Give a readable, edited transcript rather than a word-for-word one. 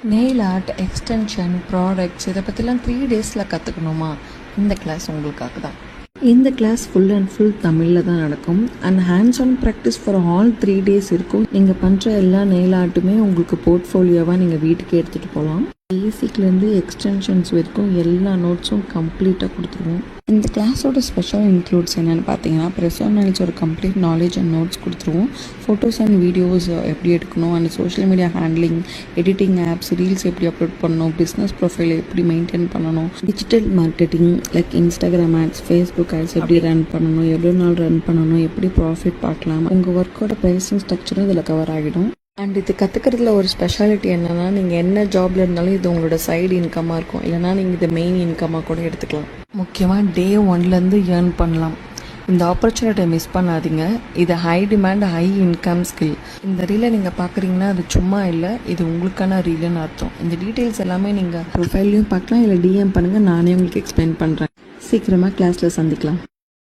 Nail art, extension, products இதை பற்றிலாம் 3 டேஸில் கற்றுக்கணுமா? இந்த கிளாஸ் உங்களுக்காக தான். இந்த கிளாஸ் ஃபுல் அண்ட் ஃபுல் தமிழில் தான் நடக்கும். And hands on practice for all 3 days இருக்கும். நீங்கள் பண்ணுற எல்லா நெயில் ஆர்ட்டுமே உங்களுக்கு போர்ட்ஃபோலியோவாக நீங்கள் வீட்டுக்கே எடுத்துகிட்டு போகலாம். பேசிக்லேருந்து எக்ஸ்டென்ஷன்ஸ் வரைக்கும் எல்லா நோட்ஸும் கம்ப்ளீட்டாக கொடுத்துருவோம். இந்த கிளாஸோட ஸ்பெஷல் இன்க்ளூட்ஸ் என்னென்னு பார்த்தீங்கன்னா, ப்ரெசோனல்ஸ் ஒரு கம்ப்ளீட் நாலேஜ் அண்ட் நோட்ஸ் கொடுத்துருவோம். ஃபோட்டோஸ் அண்ட் வீடியோஸ் எப்படி எடுக்கணும், and social media handling, editing apps, reels எப்படி அப்லோட் பண்ணணும், பிஸ்னஸ் ப்ரொஃபைல் எப்படி மெயின்டைன் பண்ணணும், digital marketing like Instagram ads, Facebook ads எப்படி ரன் பண்ணணும், எவ்வளோ நாள் ரன் பண்ணணும், எப்படி ப்ராஃபிட் பார்க்கலாம், உங்கள் ஒர்க்கோட ப்ரைஸிங் ஸ்ட்ரக்சரும் இதில் கவர் ஆகிடும். அண்ட் இது கற்றுக்கிறதுல ஒரு ஸ்பெஷாலிட்டி என்னென்னா, நீங்கள் என்ன ஜாபில் இருந்தாலும் இது உங்களோட சைடு இன்கமாக இருக்கும், இல்லைனா நீங்கள் இதை மெயின் இன்கமாக கூட எடுத்துக்கலாம். முக்கியமாக டே 1லேருந்து ஏர்ன் பண்ணலாம். இந்த ஆப்பர்ச்சுனிட்டியை மிஸ் பண்ணாதீங்க. இது high demand, high income skill. இந்த ரீலை நீங்கள் பார்க்குறீங்கன்னா அது சும்மா இல்லை, இது உங்களுக்கான ரீலுன்னு அர்த்தம். இந்த டீட்டெயில்ஸ் எல்லாமே நீங்கள் ப்ரொஃபைல்லையும் பார்க்கலாம், இல்லை டிஎம் பண்ணுங்கள், நானே உங்களுக்கு எக்ஸ்பிளைன் பண்ணுறேன். சீக்கிரமாக கிளாஸில் சந்திக்கலாம்.